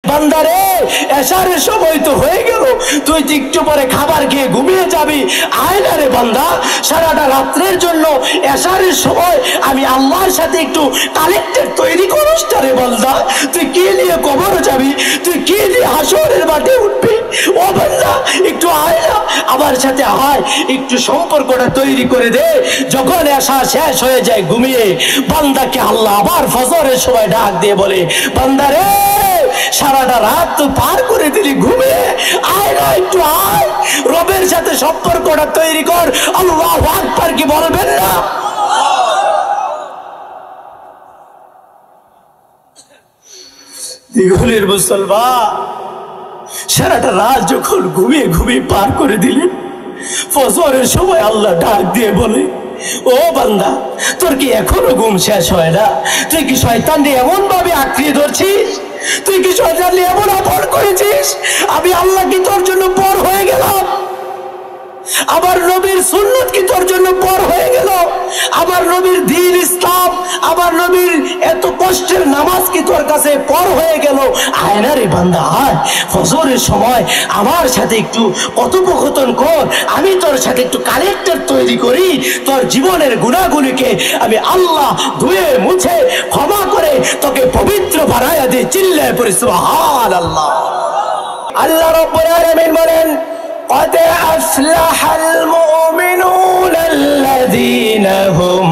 বান্দারে এশারের সময় তো হয়ে গেল, তুই একটু পরে খাবার খেয়ে ঘুমিয়ে যাবি। আয় না রে বান্দা, সারাটা রাত্রের জন্য এশারের সময় আমি আল্লাহর সাথে একটু কালেক্টেড তৈরি করিস না রে বান্দা। তুই কি নিয়ে কবরে যাবি, তুই কি নিয়ে হাসরের মাঠে উঠবি? ও বান্দা একটু আয় না, আমার সাথে আয়, একটু সম্পর্কটা তৈরি করে দে। যখন এশা শেষ হয়ে যায় ঘুমিয়ে, বান্দাকে আল্লাহ আবার ফজরের সময় ডাক দিয়ে বলে, বান্দারে সারাটা রাত তো পার করে দিলি ঘুমিয়ে, আয় না একটু আয়, রবের সাথে সম্পর্কটা তৈরি কর। আল্লাহু আকবার কি বলবেন না? দিগুলের মুসলমান, সারাটা রাত যখন ঘুমিয়ে ঘুমিয়ে পার করে দিলেন, ফজরের সময় আল্লাহ ডাক দিয়ে বলে, ও বান্দা তোর কি এখনো ঘুম শেষ হয় না? তুই কি শয়তানকে এমন ভাবে আঁকড়িয়ে ধরছিস? তুই কি শয়তানকে এমন আপন করেছিস? আমি আল্লাহ কি তোর জন্য পর হয়ে গেলাম? আমার নবীর সুন্নত কি তোর জন্য পর হয়ে গেল? আমার নবীর দ্বীন ইসলাম, আমার নবীর এত কষ্টের নামাজ কি তোর কাছে পর হয়ে গেল? আয় না রে বান্দা, আয়, ফজরের সময় আমার সাথে একটু কথোপকথন কর, আমি তোর সাথে একটু কালেক্টর তৈরি করি, তোর জীবনের গুনাহগুলিকে আমি আল্লাহ ধুয়ে মুছে ক্ষমা করে তোকে পবিত্র বানায়া দিয়ে চিল্লায় পড়ি সুবহানাল্লাহ। আল্লাহ রাব্বুল আলামিন বলেন, قد أفلح المؤمنون الذين هم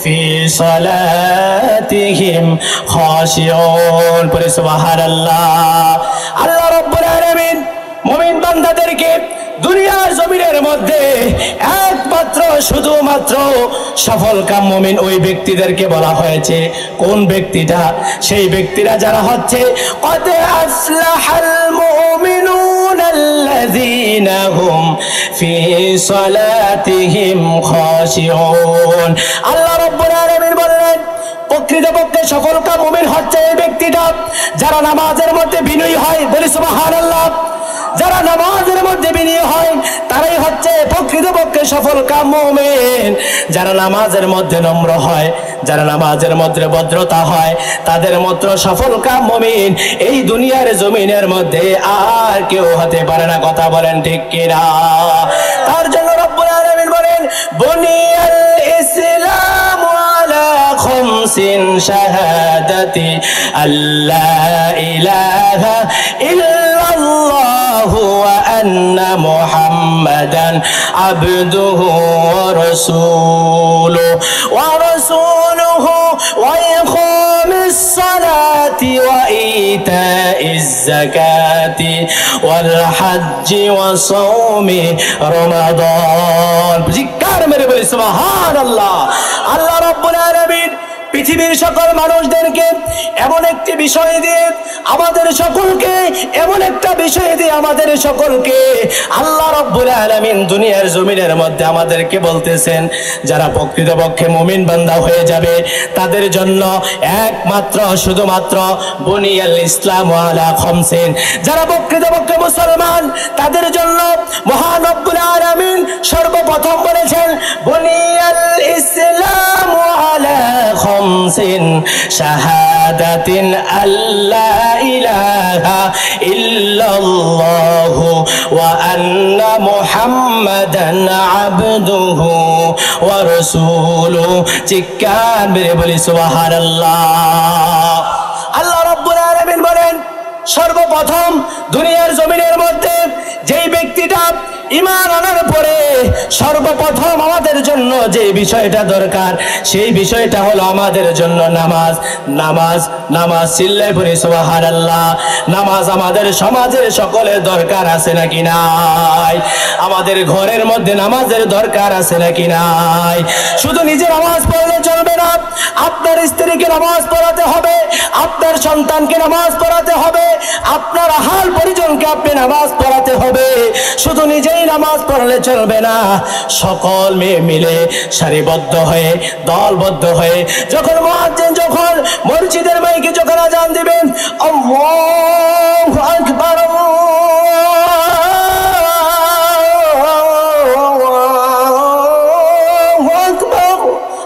في صلاتهم خاشعون। سبحان الله। আল্লাহ রাব্বুল আলামিন মুমিন বান্দাদেরকে দুনিয়ার জমিনের মধ্যে একমাত্র শুধুমাত্র সফলকাম মুমিন ওই ব্যক্তিদেরকে বলা হয়েছে। কোন ব্যক্তিটা? সেই ব্যক্তিরা যারা হচ্ছে قد أفلح المؤمنون الذين هم في صلاتهم خاشعون। আল্লাহ রাব্বুল আলামিন বললেন, প্রকৃতপক্ষে সফলকাম মুমিন হচ্ছে এই ব্যক্তিটা যারা নামাজের মধ্যে বিনয়ী হয়। বলি সুবহানাল্লাহ। যারা নামাজের মধ্যে বিনয়ী হয় তারাই হচ্ছে প্রকৃতপক্ষে সফলকাম মুমিন। যারা নামাজের মধ্যে নম্র হয়, যারা নামাজের মধ্যে ভদ্রতা হয়, তাদের মাত্র সফলকাম মুমিন এই দুনিয়ার জমিনের মধ্যে আর কেউ হতে পারে না। কথা বলেন ঠিক কিনা? তার জন্য রব্বুল আলামিন বলেন, বুনিয়াল ইসলাম আলা খামসিন শাহাদাতি আল্লা ইলাহা ইল্লাল্লাহ ওয়া আন্না মুহাম্মাদান আবদুহু ওয়া রাসূলুহু ওয়া ইকামিস সালাতি ওয়া ইতাইজ যাকাতি ওয়াল হজ্জি ওয়া সাওমি রমাদান। জিকার মেরে বলি সুবহানাল্লাহ। আল্লাহ রাব্বুল আলামিন পৃথিবীর সকল মানুষদেরকে এমন একটি বিষয় দিয়ে আমাদের সকলকে, এমন একটা বিষয় দিয়ে আমাদের সকলকে আল্লাহ রাব্বুল আলামিন দুনিয়ার জমিনের মধ্যে আমাদেরকে বলতেছেন, যারা প্রকৃতপক্ষে মুমিন বান্দা হয়ে যাবে তাদের জন্য একমাত্র শুধুমাত্র বুনিয়াল ইসলাম আলা খামসিন। যারা প্রকৃতপক্ষে মুসলমান তাদের জন্য মহান রব্বুল আলামিন সর্বপ্রথম বলেছেন, বুনিয়াল ইসলাম আলা খামসিন শাহাদাতিন আল্লা ইলাহা ইল্লাল্লাহু ওয়া আন্না মুহাম্মাদান আবদুহু ওয়া রাসূলুহু। চিৎকার মেরে বলি সুবহানাল্লাহ। আল্লাহ রাব্বুল আলামিন বলেন, সর্বপ্রথম দুনিয়ার জমিনের মধ্যে যেই ব্যক্তিটা ঈমান আনার পরে সর্বপ্রথম আমাদের জন্য যে বিষয়টা দরকার সেই বিষয়টা হলো আমাদের জন্য নামাজ। নামাজ নামাজ চিল্লায় পড়ি সুবহানাল্লাহ। নামাজ আমাদের সমাজের সকলের দরকার আছে নাকি নাই? আমাদের ঘরের মধ্যে নামাজের দরকার আছে নাকি নাই? শুধু নিজে নামাজ পড়লে চলবে না, আপনার স্ত্রীকে নামাজ পড়াতে হবে, আপনার সন্তানকে নামাজ পড়াতে হবে, আপনার আহাল পরিজনকে আপনি নামাজ পড়াতে হবে। শুধু নিজেই নামাজ পড়লে চলবে না, সকল মেয়ে মিলে সারিবদ্ধ হয়ে দলবদ্ধ হয়ে যখন মুয়াজ্জিন যখন মসজিদের মাইকে যখন আযান দিবেন, আল্লাহু আকবার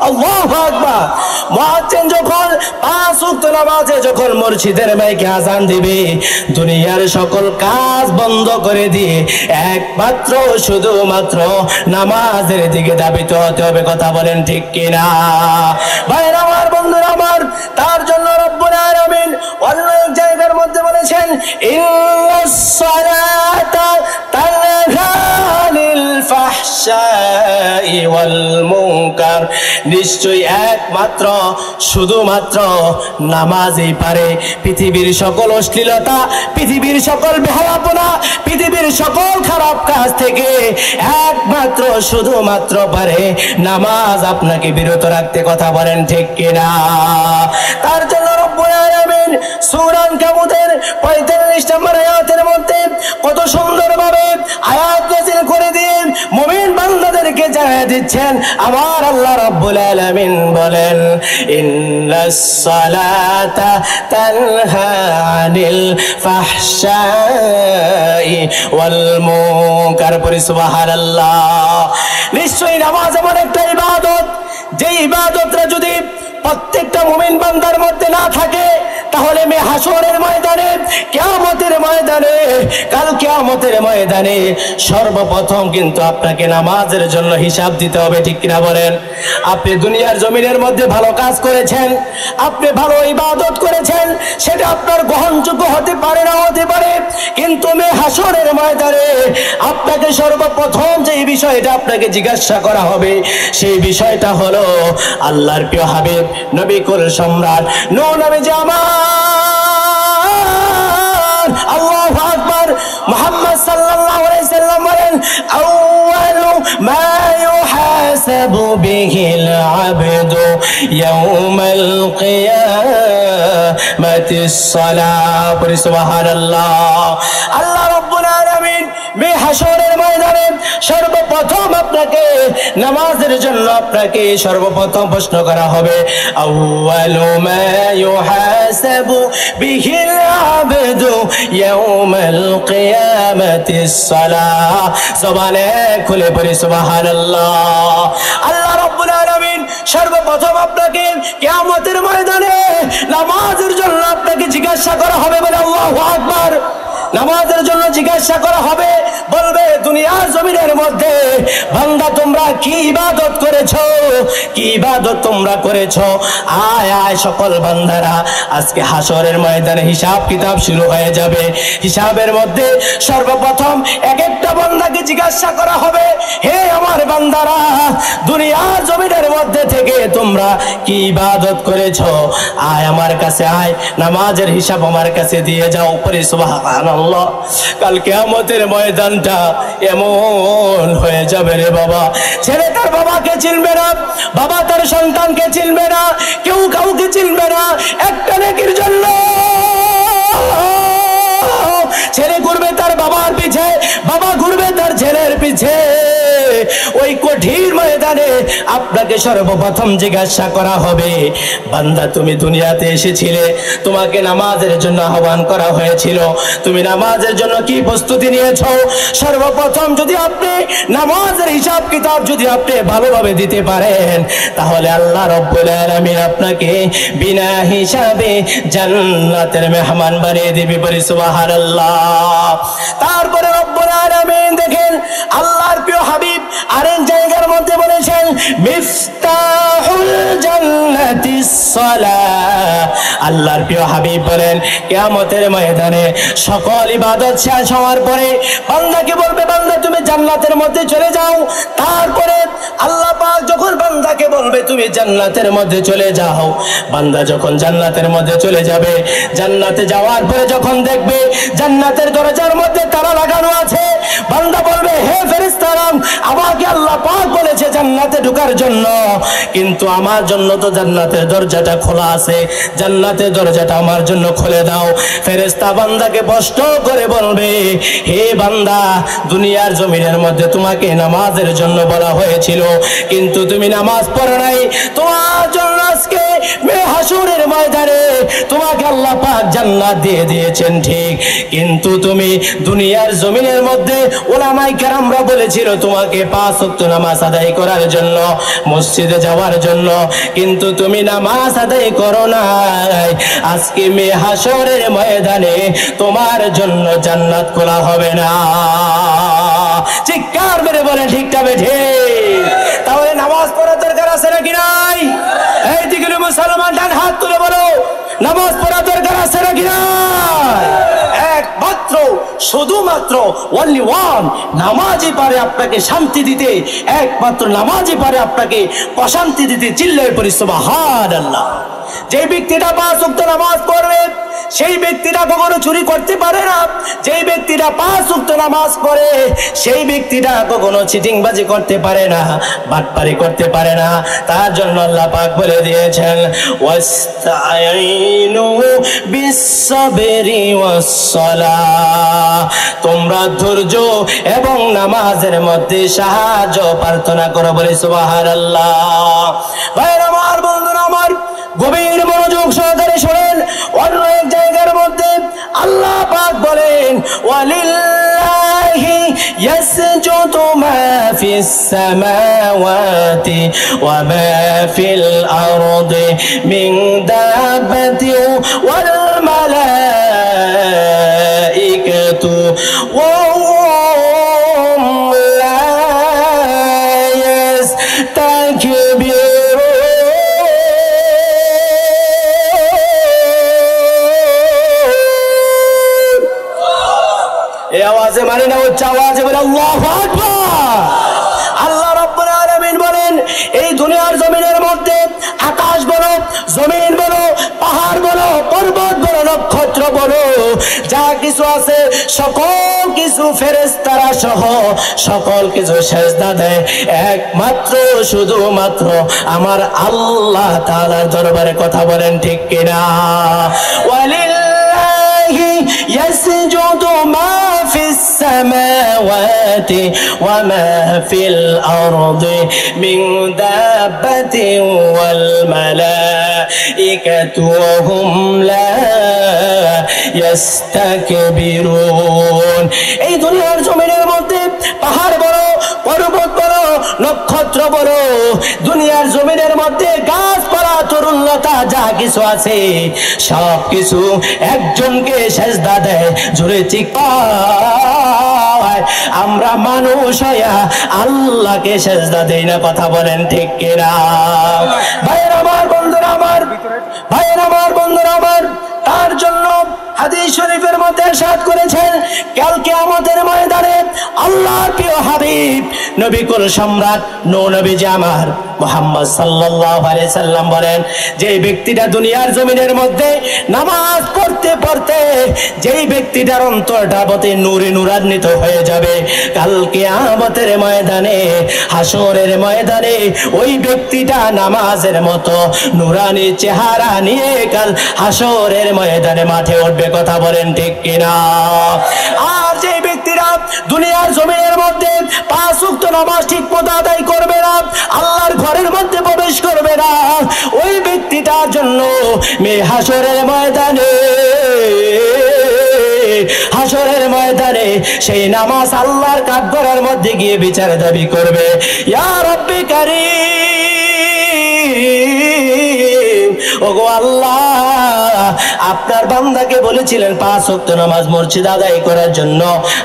আল্লাহু আকবার, মুয়াজ্জিন যখন 5 ওয়াক্ত নামাজে যখন মসজিদের মাইকে আজান দিবে, দুনিয়ার সকল কাজ বন্ধ করে দিয়ে একমাত্র শুধুমাত্র নামাজের দিকে ধাবিত হতে হবে। কথা বলেন ঠিক কিনা? ভাইরা আমার, বন্ধুরা আমার, তার জন্য রব্বুল আলামিন অন্য এক জায়গার মধ্যে বলেছেন, ইন্নাস সালাতা তানহা আনিল ফাহশাই ওয়াল মুনকার, নিশ্চয়ই একমাত্র শুধুমাত্র নামাজই পারে পৃথিবীর সকল অশ্লীলতা, পৃথিবীর সকল বেহায়াপনা, পৃথিবীর সকল খারাপ কাজ থেকে একমাত্র শুধুমাত্র পারে নামাজ আপনাকে বিরত রাখতে। কথা বলেন ঠিক কিনা? তার জন্য রব্বুল আলামিন সূরা আনকাবুতের 45 নম্বর আয়াতের মধ্যে কত সুন্দরভাবে আয়াত নাযিল করে দিয়ে মুমিন বান্দাদেরকে জানিয়ে দিচ্ছেন, আমার আল্লাহ রাব্বুল আলামিন বলেন, ইন্নাস সালাতা তানহা আনিল ফাহশাই ওয়াল মুনকার। পড়ি সুবহানাল্লাহ। নিশ্চয়ই নামাজ এমন একটা ইবাদত, যে ইবাদতটা যদি প্রত্যেকটা মুমিন বান্দার মধ্যে না থাকে, তাহলে হাশরের ময়দানে, কিয়ামতের ময়দানে, কাল কিয়ামতের ময়দানে সর্বপ্রথম কিন্তু আপনাকে নামাজের জন্য হিসাব দিতে হবে। ঠিক কিনা বলেন? আপনি দুনিয়ার জমিনের মধ্যে ভালো কাজ করেছেন, আপনি ভালো ইবাদত করেছেন, সেটা আপনার গ্রহণযোগ্য হতে পারে, না হতে পারে, কিন্তু হাশরের ময়দানে আপনাকে সর্বপ্রথম যে বিষয়টা আপনাকে জিজ্ঞাসা করা হবে, সেই বিষয়টা হলো আল্লাহর প্রিয় হাবিব নবী কুল সম্রাট নূহ নবীজি আমার, আল্লাহু আকবার, মুহাম্মদ সাল্লাল্লাহু আলাইহি সাল্লাম বলেন, আউয়ালু মা ইউহাসাবু বিহিল আবদু ইয়াউমাল কিয়ামাতিস সালাহ। সুবহানাল্লাহ। আল্লাহ রাব্বুল আলামিন হাশরের ময়দানে সর্বপ্রথম আপনাকে নামাজের জন্য আপনাকে সর্বপ্রথম প্রশ্ন করা হবে, আউয়ালু মা ইউহাসাবু বিহিল আবদু ইয়াউমাল কিয়ামাতিস সালাহ। জবানে খুলে পড়ি সুবহানাল্লাহ। আল্লাহ রাব্বুল আলামিন সর্বপ্রথম আপনাকে কিয়ামতের ময়দানে নামাজের জন্য আপনাকে জিজ্ঞাসা করা হবে। বলে আল্লাহু আকবার। নামাজের জন্য জিজ্ঞাসা করা হবে, বলবে দুনিয়ার জমিনের মধ্যে বান্দা তোমরা কি ইবাদত করেছো, কি ইবাদত তোমরা করেছো? আয় আয় সকল বান্দারা, আজকে হাশরের ময়দানে হিসাব কিতাব শুরু হয়ে যাবে। হিসাবের মধ্যে সর্বপ্রথম এক একটা বান্দাকে জিজ্ঞাসা করা হবে, হে আমার বান্দারা, দুনিয়ার জমিনের মধ্যে থেকে তোমরা কি ইবাদত করেছো? আয় আমার কাছে আয়, নামাজের হিসাব আমার কাছে দিয়ে যাও। পড়ি সুবহানাল্লাহ। কাল কিয়ামতের ময়দানটা এমন হয়ে যাবে রে বাবা, ছেলে তার বাবাকে চিনবে না, বাবা তার সন্তানকে চিনবে না, কেউ কাউকে চিনবে না। একটা নেকির জন্য ছেলে ঘুরবে তার বাবার পিছে, বাবা ঘুরবে তার ছেলের পিছে। ওই কঠিন ময়দানে আপনাকে সর্বপ্রথম জিজ্ঞাসা করা হবে, বান্দা তুমি দুনিয়াতে এসেছিলে, তোমাকে নামাজের জন্য আহ্বান করা হয়েছিল, তুমি নামাজের জন্য কি প্রস্তুতি নিয়েছো? সর্বপ্রথম যদি আপনি নামাজের হিসাব কিতাব যদি আপনি ভালোভাবে দিতে পারেন, তাহলে আল্লাহ রাব্বুল আলামিন আপনাকে বিনা হিসাবে জান্নাতের মেহমান বানিয়ে দিবে। বলি সুবহানাল্লাহ। তারপরে রব্বুল আলামিন দেখেন আল্লাহর প্রিয় হাবিব আরেক জায়গার মধ্যে বলেছেন, মিফতাহুল জান্নাতিস সালাহ। আল্লাহর প্রিয় হাবিব বলেন, কিয়ামতের ময়দানে সকল ইবাদত শেষ হওয়ার পরে বান্দাকে বলবে, বান্দা তুমি জান্নাতের মধ্যে চলে যাও। তারপরে আল্লাহ পাক যখন বান্দাকে বলবে তুমি জান্নাতের মধ্যে চলে যাও, বান্দা যখন জান্নাতের মধ্যে চলে যাবে, জান্নাতে যাওয়ার পরে যখন দেখবে জান্নাতের দরজার মধ্যে তালা লাগানো আছে, বান্দা বলবে, হে ফেরেশতারা, আমাকে আল্লাহ পাক বলেছে জান্নাতে ঢোকার জন্য, কিন্তু আমার জন্য তো জান্নাতের দরজাটা খোলা আছে, জান্নাতের দরজাটা আমার জন্য খুলে দাও। ফেরেশতা বান্দাকে প্রশ্ন করে বলবে, হে বান্দা, দুনিয়ার জমিনের মধ্যে তোমাকে নামাজের জন্য বলা হয়েছিল, কিন্তু তুমি নামাজ পড়ো নাই, তোমার জন্য আজকে হাশরের ময়দানে তোমাকে আল্লাহ পাক জান্নাত দিয়ে দিয়েছেন ঠিক, কিন্তু তুমি দুনিয়ার জমিনের মধ্যে উলামায়ে কেরামরা বলেছিল তোমাকে 5 ওয়াক্ত নামাজ আদায় করার জন্য, মসজিদে যাওয়ার জন্য, কিন্তু তুমি নামাজ আদায় করো নাই। আজকে হাশরের ময়দানে তোমার জন্য জান্নাত খোলা হবে না। চিৎকার মেরে বলেন ঠিক না ঠিক? তাহলে নামাজ পড়ার দরকার আছে নাকি নাই? এই দিকে মুসলমান ডান হাত তুলে বলো, নামাজ পড়ার দরকার আছে নাকি নাই? একমাত্র শুধুমাত্র only one নামাজই পারে আপনাকে শান্তি দিতে, একমাত্র নামাজই পারে আপনাকে প্রশান্তি দিতে। চিল্লায়ে পড়ি সুবহানাল্লাহ। যে ব্যক্তিটা 5 ওয়াক্ত নামাজ পড়বে সেই ব্যক্তিটা কখনো চুরি করতে পারে না। যেই ব্যক্তিটা 5 ওয়াক্ত নামাজ পড়ে সেই ব্যক্তিটা কখনো চিটিংবাজি করতে পারে না, বাটপারি করতে পারে না। তার জন্য আল্লাহ পাক বলে দিয়েছেন ওয়াস্তাঈনু বিস-সাবরি ওয়াস-সালাহ, তোমরা ধৈর্য এবং নামাজের মধ্যে সাহায্য প্রার্থনা করো। বলে সুবহানাল্লাহ। ভাইরা আমার, বন্ধুরা আমার, গভীর মনোযোগ সহকারে শুনেন। অন্য এক জায়গার মধ্যে আল্লাহ পাক বলেন ওয়ালিল্লাহি ইয়াসজুদু মা ফিস সামাওয়াতি ওয়া মা ফিল আরদি মিন দাবাতি ওয়াল মালাইকাতু ওয়া হুম লা ইয়াস্তাকবিরুন। আওয়াজে মানে না, উচ্চ আওয়াজে বলে আল্লাহু আকবার। আল্লাহ রাব্বুল আলামিন বলেন এই দুনিয়ার জমিনের মধ্যে আকাশ বলো, জমিন বলো, পাহাড় বলো, পর্বত বলো, নক্ষত্র বলো, যা কিছু আছে সকল কিছু ফেরেশতারা সহ সকল কিছু সিজদা দেয় একমাত্র শুধুমাত্র আমার আল্লাহ তাআলার দরবারে। কথা বলেন ঠিক কিনা? ওয়ালিল্লাহি ইয়াসজুদু মা ফিস সামাওয়াতি ওয়া মা ফিল আরদি মিন দাবাতিন ওয়াল মালাইকাতু ওয়া হুম লা ইয়াস্তাকবিরুন। এই দুনিয়ার জমিনের মধ্যে পাহাড় বড়, পর্বত বড়, নক্ষত্র বড়, দুনিয়ার জমিনের মধ্যে গাছপালা, তরুণলতা যা কিছু আছে সব কিছু একজনকে সিজদা দেয়। জোরে চিৎকার। আমরা মানুষ হইয়া আল্লাহকে সিজদা দেই না। কথা বলেন ঠিক কিনা? ভাইয়ের আমার, বন্ধুরা আমার, ভাইয়ের আমার, বন্ধুরা আমার, তার জন্য হাদিস শরীফের মধ্যে ইরশাদ করেছেন কাল কিয়ামতের ময়দানে আল্লাহর প্রিয় হাবিব নবী কুল সম্রাট নূহ নবী আমার মুহাম্মদ সাল্লাল্লাহু আলাইহি সাল্লাম বলেন যে ব্যক্তিটা দুনিয়ার জমিনের মধ্যে নামাজ পড়তে পড়তে যেই ব্যক্তিটার অন্তরটা বতে নূরে নূরান্বিত হয়ে যাবে, কাল কিয়ামতের ময়দানে, হাসরের ময়দানে ওই ব্যক্তিটা নামাজের মতো নূরানি চেহারা নিয়ে কাল হাসরের ময়দানে মাঠে উঠবে। কথা বলেন ঠিক কিনা? আর যে ব্যক্তিরা দুনিয়ার জমিনের মধ্যে 5 ওয়াক্ত নামাজ ঠিকমতো আদায় করবে না, আল্লাহর ঘরের মধ্যে প্রবেশ করবে না, ওই ব্যক্তিটার জন্য হাসরের ময়দানে, হাসরের ময়দানে সেই নামাজ আল্লাহর কাঠগড়ার মধ্যে গিয়ে বিচার দাবি করবে, ইয়া রব্বি কারীম, ওগো আল্লাহ আপনার বান্দাকে বলেছিলেন 5 ওয়াক্ত নামাজ মসজিদে আদায় করার জন্য,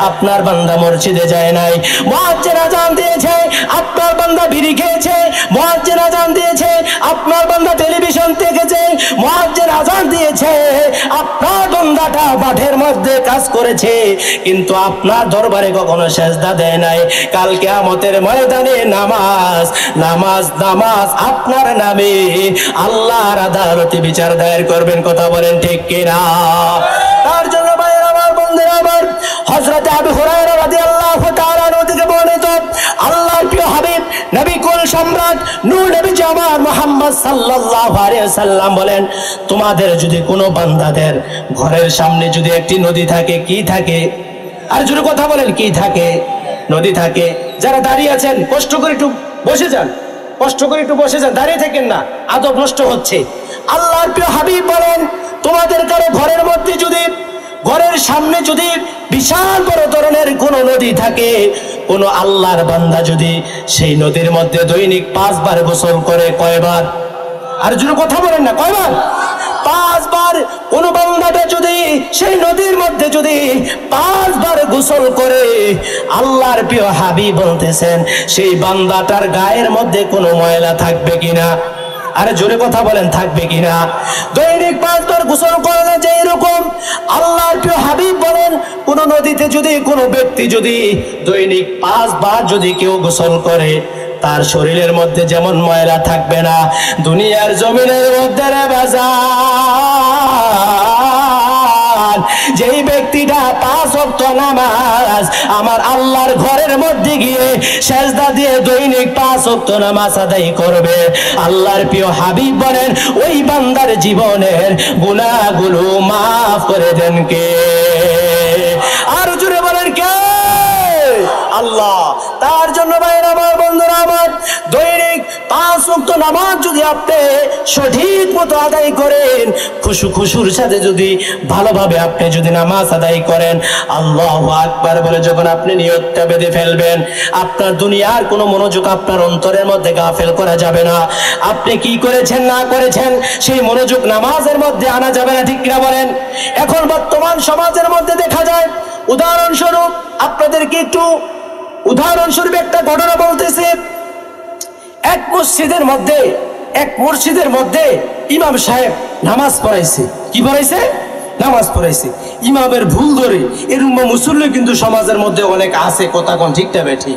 আপনার বান্দা মসজিদে যায় নাই। মুয়াজ্জিন আযান দিয়েছে, আপনার বান্দা বিড়ি খেয়েছে। মুয়াজ্জিন আযান দিয়েছে, আপনার বান্দা টেলিভিশন দেখেছে। মুয়াজ্জিন আযান দিয়েছে, আপনার বান্দাটা মাঠের মধ্যে কাজ করেছে, কিন্তু আপনার দরবারে কখনো সিজদা দেয় নাই। কাল কিয়ামতের ময়দানে নামাজ নামাজ নামাজ আপনার নামে আল্লাহর আদালতে বিচার দায়ের করবেন। কথা বলেন ঠিক কিনা? তার জন্য ভাইয়েরা আমার, বন্ধুরা আমার, হযরত আবু হুরায়রা রাদিয়াল্লাহু তাআলা আনহু থেকে বর্ণিত আল্লাহর প্রিয় হাবিব নবী কুল সম্রাট নূহ নবী আমার মুহাম্মদ সাল্লাল্লাহু আলাইহি সাল্লাম বলেন, তোমাদের যদি কোনো বান্দাদের ঘরের সামনে যদি একটি নদী থাকে, কি থাকে? আর জোরে কথা বলেন, কি থাকে? নদী থাকে। যারা দাঁড়িয়ে আছেন কষ্ট করে একটু বসে যান, কষ্ট করে একটু বসে যান, দাঁড়িয়ে থাকেন না, আদব নষ্ট হচ্ছে। আল্লাহর প্রিয় হাবিব বলেন, তোমাদের কারো ঘরের মধ্যে যদি ঘরের সামনে যদি বিশাল বড় ধরনের কোনো নদী থাকে, কোনো আল্লাহর বান্দা যদি সেই নদীর মধ্যে দৈনিক 5 বার গোসল করে, কয়বার? আর যদি কথা বলেন না, কয়বার? 5 বার। কোন বান্দাটা যদি সেই নদীর মধ্যে যদি 5 বার গোসল করে, আল্লাহর প্রিয় হাবিব বলতেছেন সেই বান্দাটার গায়ের মধ্যে কোনো ময়লা থাকবে কিনা? আরে জোরে কথা বলেন, থাকবে কিনা? দৈনিক 5 বার গোসল করলে যে এরকম, আল্লাহর প্রিয় হাবিব বলেন কোন নদীতে যদি কোনো ব্যক্তি যদি দৈনিক 5 বার যদি কেউ গোসল করে, তার শরীরের মধ্যে যেমন ময়লা থাকবে না, দুনিয়ার জমিনের মধ্যে রে বাজার যেই ব্যক্তিটা 5 ওয়াক্ত নামাজ আমার আল্লাহর ঘরের মধ্যে গিয়ে সেজদা দিয়ে দৈনিক 5 ওয়াক্ত নামাজ আদায় করবে, আল্লাহর প্রিয় হাবিব বলেন ওই বান্দার জীবনের গুনাহগুলো মাফ করে দেন কে? আর জোরে বলেন কে? আল্লাহ। তার জন্য ভাইরা আমার, বন্ধুরা আমার, দৈনিক 5 ওয়াক্ত নামাজ যদি আপনি সঠিক মতো আদায় করেন, খুশুর সাথে যদি ভালোভাবে আপনি যদি নামাজ আদায় করেন, আল্লাহু আকবার বলে যখন আপনি নিয়তটা বেঁধে ফেলবেন, আপনার দুনিয়ার কোনো মনোযোগ আপনার অন্তরের মধ্যে গাফেল করা যাবে না। আপনি কি করেছেন না করেছেন সেই মনোযোগ নামাজের মধ্যে আনা যাবে না, ঠিক কিনা বলেন? এখন বর্তমান সমাজের মধ্যে দেখা যায়, উদাহরণস্বরূপ আপনাদেরকে একটু উদাহরণস্বরূপ একটা ঘটনা বলতেছে। এক মসজিদের মধ্যে ইমাম সাহেব নামাজ পড়াইছে। কি পড়াইছে? নামাজ পড়াইছে। ইমামের ভুল ধরে এরকম মুসল্লি কিন্তু সমাজের মধ্যে অনেক আছে, কথা কোন ঠিকটা বেঠি।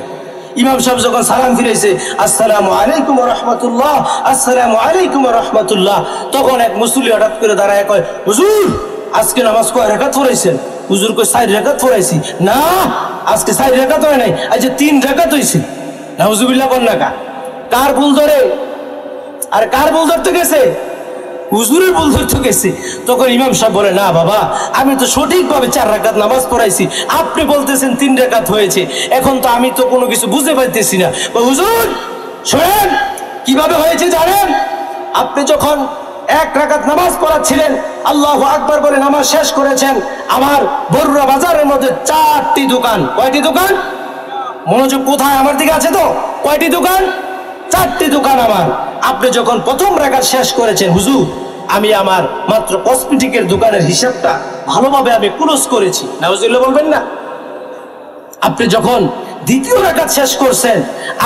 ইমাম সাহেব যখন সালাম ফিরাইছে, আসসালামু আলাইকুম ওয়া রাহমাতুল্লাহ, আসসালামু আলাইকুম ওয়া রাহমাতুল্লাহ, তখন এক মুসল্লি হঠাৎ করে দাঁড়ায় কয়, হুজুর আজকে নামাজ কয় রাকাত পড়াইছেন? হুজুর কয় 4 রাকাত পড়াইছি। না, আজকে 4 রাকাত হয় নাই, আজ 3 রাকাত হইছে। নাউজুবিল্লাহ বলনা কা? কার ভুল ধরে? আর কার ভুল ধরতে গেছে? হুজুরের ভুল ধরতে গেছে। তখন ইমাম সাহেব বলে, না বাবা, আমি তো সঠিকভাবে 4 রাকাত নামাজ পড়াইছি, আপনি বলতেছেন 3 রাকাত হয়েছে, এখন তো আমি তো কোনো কিছু বুঝতে পারতেছি না। হুজুর শোনেন, কিভাবে হয়েছে জানেন? আপনি যখন 1 রাকাত নামাজ পড়াচ্ছিলেন, আল্লাহু আকবার বলে নামাজ শেষ করেছেন, আমার বরুড়া বাজারের মধ্যে 4টি দোকান। কয়টি দোকান? মনোযোগ কোথায়? আমার দিকে আছে তো? কয়টি দোকান? 4টি দোকান আমার। আপনি যখন প্রথম রাকাত শেষ করেছেন, হুজুর আমি আমার মাত্র কসমেটিকের দোকানের হিসাবটা ভালোভাবে আমি ক্লোজ করেছি, নাউজুবিল্লাহ বলবেন না? আপনি যখন দ্বিতীয় রাকাত শেষ করছেন,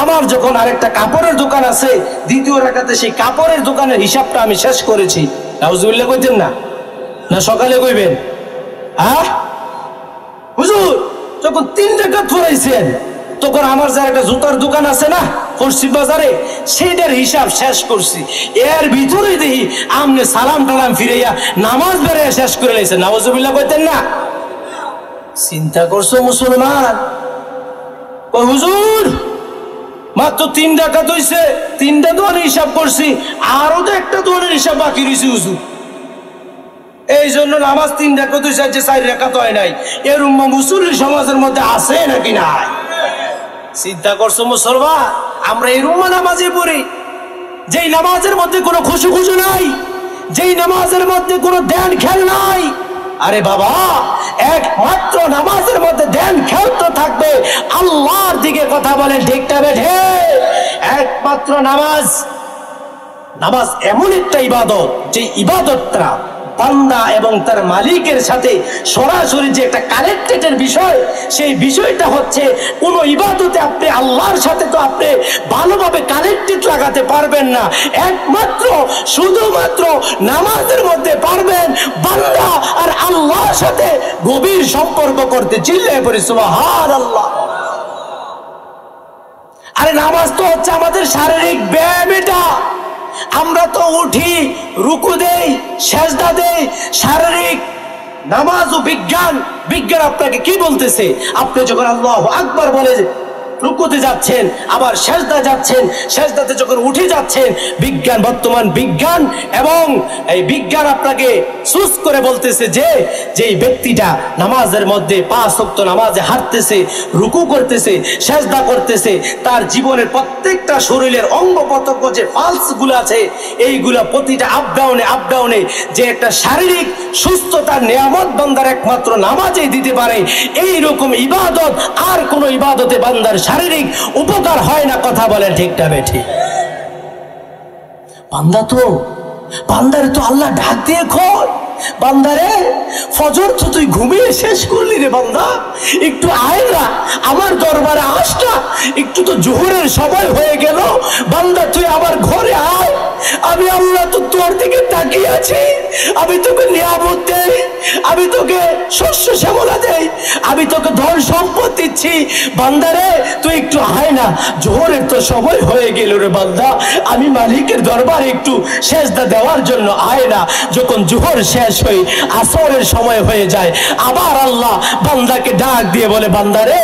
আমার যখন আরেকটা কাপড়ের দোকান আছে, দ্বিতীয় রাকাতে সেই কাপড়ের দোকানের হিসাবটা আমি শেষ করেছি, নাউজুবিল্লাহ কইতেন না? না সকালে কইবেন? হুজুর যখন 3 রাকাত পড়াইছেন, তখন আমার যার একটা জুতার দোকান আছে না পশ্চিম বাজারে, সেইটার হিসাব শেষ করছি। এর ভিতরে দেখি আমনে সালাম টালাম ফিরাইয়া নামাজ বেড়ে শেষ করে লাইছে, নাউজুবিল্লাহ কইতেন না? চিন্তা করছো মুসলমান? ও হুজুর মাত্র 3 রাকাত হইছে, 3টা দোয়ানের হিসাব করছি, আরো তো একটা দোয়ানের হিসাব বাকি রয়েছে হুজুর। এই জন্য নামাজ 3 রাকাত হইছে, 4 রাকাত হয় নাই। এর মুসল্লি সমাজের মধ্যে আছে নাকি নাই? চিন্তা করছো মুসলমান? আমরা এই রুমা নামাজে পড়ি, যেই নামাজের মধ্যে কোনো খুশু নাই, যেই নামাজের মধ্যে কোনো ধ্যান খেয়াল নাই। আরে বাবা, একমাত্র নামাজের মধ্যে ধ্যান খেয়াল তো থাকবে আল্লাহর দিকে, কথা বলেন ঠিকটা বেঠে? একমাত্র নামাজ এমন একটা ইবাদত, যে ইবাদতটা বান্দা এবং তার মালিকের সাথে সরাসরি যে একটা কানেক্টেডের বিষয়, সেই বিষয়টা হচ্ছে কোন ইবাদতে আপনি আল্লাহর সাথে তো আপনি ভালোভাবে কানেক্টেড লাগাতে পারবেন না, একমাত্র শুধুমাত্র নামাজের মধ্যে পারবেন বান্দা আর আল্লাহর সাথে গভীর সম্পর্ক করতে। চিল্লায়ে পড়ি সুবহানাল্লাহ। আরে নামাজ তো হচ্ছে আমাদের শারীরিক ব্যায়াম। এটা আমরা তো উঠি, রুকু দেই, সেজদা দেই, শারীরিক নামাজ ও বিজ্ঞান আপনাকে কি বলতেছে? আপনি যখন আল্লাহু আকবার বলে রুকুতে যাচ্ছেন, আবার সেজদা যাচ্ছেন, সেজদাতে যখন উঠে যাচ্ছেন, বিজ্ঞান, বর্তমান বিজ্ঞান এবং এই বিজ্ঞান আপনাকে সুস করে বলতেছে যে যেই ব্যক্তিটা নামাজের মধ্যে 5 ওয়াক্ত নামাজে হাঁটতেছে, রুকু করতেছে, সেজদা করতেছে, তার জীবনের প্রত্যেকটা শরীরের অঙ্গ প্রত্যঙ্গ যে পালস গুলো আছে, এইগুলা প্রতিটা আপ ডাউনে যে একটা শারীরিক সুস্থতার নিয়ামত বান্দার একমাত্র নামাজেই দিতে পারে। এই রকম ইবাদত আর কোন ইবাদতে বান্দার শারীরিক উপকার হয় না। কথা বলেন ঠিক না বেঠিক? বান্দারে তো আল্লাহ ডাক দিয়ে কর, বান্দারে ফজর তো তুই ঘুমিয়ে শেষ করলি রে বান্দা, একটু আয় না আমার দরবারে আস না, একটু তো জোহরের সময় হয়ে গেল, বান্দা তুই আমার ঘরে আয়, আমি আল্লাহ তো তোর দিকে তাকিয়ে আছি, আমি তোকে নিয়ামত দেই, আমি তোকে শস্য শ্যামলা দেই, আমি তোকে ধন সম্পদ দিচ্ছি, বান্দারে তুই একটু আয় না, জোহরের তো সময় হয়ে গেল রে বান্দা, আমি মালিকের দরবারে একটু সেজদা দেওয়ার জন্য আয় না। যখন জোহর শেষ হয়ে আসরের সময় হয়ে যায়, আবার আল্লাহ বান্দাকে ডাক দিয়ে বলে, বান্দারে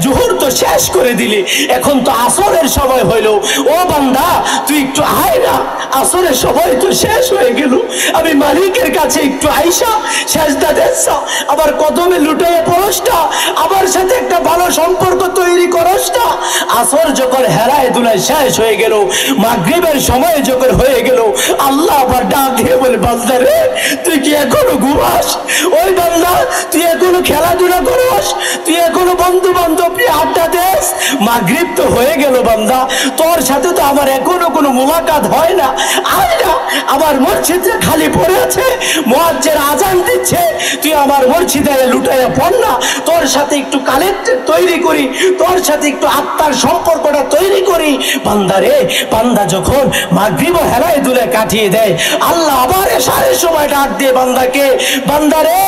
জোহর তো শেষ করে দিলি, এখন তো আসরের সময় হইল, ও বান্দা তুই একটু আয় না, আসরের সময় তো শেষ হয়ে গেল, আমি মালিকের কাছে একটু আইসা সেজদা দেচ্ছা, আবার কদমে লুটাইয়া পড়সটা, আমার সাথে একটা ভালো সম্পর্ক তৈরি করসটা। আসর যখন হেরায় দুলায় শেষ হয়ে গেল, মাগরিবের সময় যখন হয়ে গেল, আল্লাহ আবার ডাক দিয়ে বলে, বান্দারে তুই কি এখনো ঘুমাস? ওই বান্দা তুই এখনো খেলাধুলা করস? তুই এখনো বন্ধু বান্ধব আড্ডা দেস? মাগরিব তো হয়ে গেল বান্দা, তোর সাথে তো আমার এখনো কোনো মুলাকাত হয় না, আয় না, আমার মসজিদে খালি পড়ে আছে, মুয়াজ্জিন আজান দিচ্ছে, তুই আমার মসজিদে লুটাইয়া পড় না, তোর সাথে একটু কালেক্টেড তৈরি করি, তোর সাথে একটু আত্মার সম্পর্কটা তৈরি করি। বান্দারে, বান্দা যখন মাগরিব হেলায় দুলে কাটিয়ে দেয়, আল্লাহ আবার এশারের সময় ডাক দিয়ে বান্দাকে, বান্দারে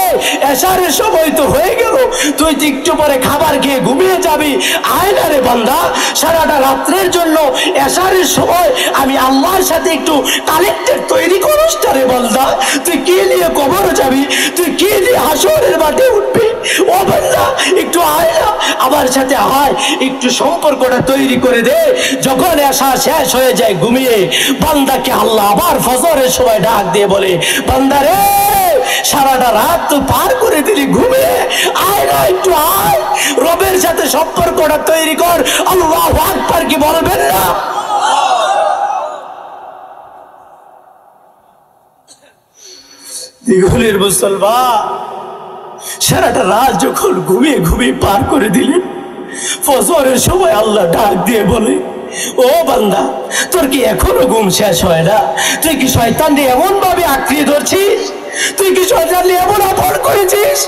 এশারের সময় তো হয়ে গেল, তুই একটু পরে খাবার খেয়ে ঘুমিয়ে যাবি, আয় না রে বান্দা, সারাটা রাত্রের জন্য এশারের সময় আমি আল্লাহর সাথে একটু কালেক্টেড তৈরি করিস না রে বান্দা, তুই কি নিয়ে কবরে যাবি, তুই কি নিয়ে হাসরের মাঠে উঠবি? ও বান্দা একটু আয় না, আমার সাথে আয়, একটু সম্পর্কটা তৈরি করে দে। যখন এশা শেষ হয়ে যায় ঘুমিয়ে, বান্দাকে আল্লাহ আবার ফজরের সময় ডাক দিয়ে বলে, বান্দারে সারাটা রাত তো পার করে দিলি ঘুমিয়ে, আয় না, একটু আয়, রবের সাথে সম্পর্কটা তৈরি কর। আল্লাহু আকবার কি বলবেন না? দিগুলের মুসলমান, সারাটা রাত যখন ঘুমিয়ে ঘুমিয়ে পার করে দিলেন, ফজরের সময় আল্লাহ ডাক দিয়ে বলে, ও বান্দা তোর কি এখনো ঘুম শেষ হয় না? তুই কি শয়তান দিয়ে এমন ভাবে আঁকড়িয়ে ধরছিস? তুই কি শয়তান দিয়ে এমন আপন করেছিস?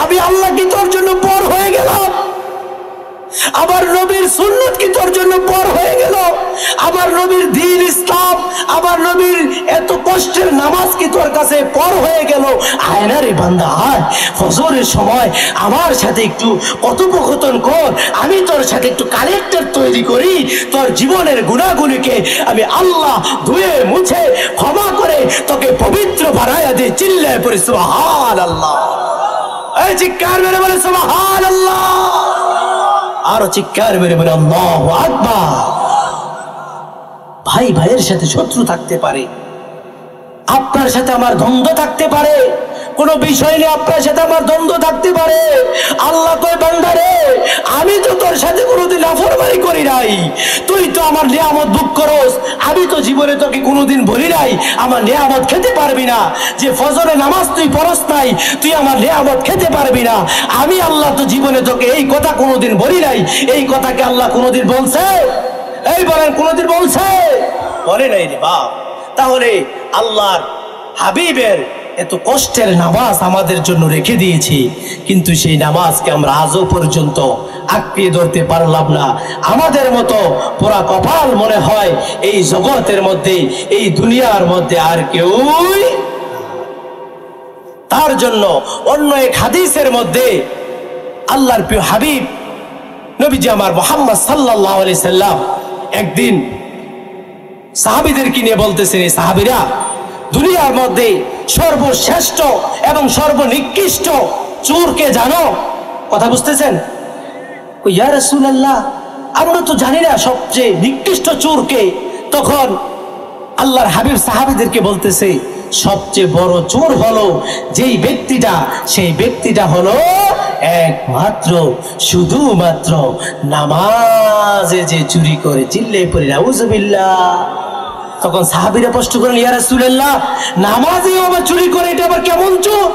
আমি আল্লাহ কি তোর জন্য পর হয়ে গেলাম? আমার নবীর সুন্নত কি তোর জন্য পর হয়ে গেল? আমার নবীর দ্বীন ইসলাম, আমার নবীর এত কষ্টের নামাজ কি তোর কাছে পর হয়ে গেল? আয় না রে বান্দা, আয়, ফজরের সময় আমার সাথে একটু কথোপকথন কর, আমি তোর সাথে একটু কালেক্টর তৈরি করি, তোর জীবনের গুণাগুলিকে আমি আল্লাহ ধুয়ে মুছে ক্ষমা করে তোকে পবিত্র বানায়া দিয়ে চিল্লায় পড়ি সুবহানাল্লাহ। এই চিৎকার মেরে বলে সুবহানাল্লাহ, আরো চিৎকার মেরে বলে আল্লাহু আকবার। ভাই ভাইয়ের সাথে শত্রু থাকতে পারে, আপনার সাথে আমার দ্বন্দ্ব থাকতে পারে, কোন বিষয় নিয়ে আপনার সাথে আমার দ্বন্দ্ব থাকতে পারে। আল্লাহ কয়, বান্দারে আমি তো তোর সাথে কোনোদিন নাফরমানি করি নাই, তুই তো আমার নিয়ামত ভোগ করস, আমি তো জীবনে তোকে কোনোদিন বলি নাই আমার নিয়ামত খেতে পারবি না, যে ফজরে নামাজ তুই পড়স নাই, তুই আমার নিয়ামত খেতে পারবি না। আমি আল্লাহ তো জীবনে তোকে এই কথা কোনোদিন বলি নাই। এই কথাকে আল্লাহ কোনোদিন বলছে? এই বলেন, কোনোদিন বলছে? বলে নাই রে বাপ। তাহলে আল্লাহর হাবিবের এত কষ্টের নামাজ আমাদের জন্য রেখে দিয়েছি, কিন্তু সেই নামাজকে আমরা আজও পর্যন্ত আঁকড়িয়ে ধরতে পারলাম না। আমাদের মতো পুরা কপাল মনে হয় এই জগতের মধ্যে, এই দুনিয়ার মধ্যে আর কেউই। তার জন্য অন্য এক হাদিসের মধ্যে আল্লাহর প্রিয় হাবিব নবীজি আমার মুহাম্মদ সাল্লাল্লাহু আলাইহি সাল্লাম একদিন সাহাবীদেরকে নিয়ে বলতেছেন, এই সাহাবীরা, দুনিয়ার মধ্যে সর্বশ্রেষ্ঠ এবং সর্বনিকৃষ্ট চোরকে জানো? কথা বুঝতেছেন? ইয়া রাসূলুল্লাহ, আমরা তো জানি না সবচেয়ে নিকৃষ্ট চোরকে। তখন আল্লাহর হাবিব সাহাবীদেরকে বলতেছে সবচেয়ে বড় চোর হলো যেই ব্যক্তিটা, সেই ব্যক্তিটা হলো একমাত্র শুধুমাত্র নামাজে যে চুরি করে। চিল্লে পড়ি নাউজুবিল্লাহ। তখন সাহাবীরা প্রশ্ন করেন, ইয়া রাসূলুল্লাহ, নামাজেও আবার চুরি করে, এটা আবার কেমন চোর?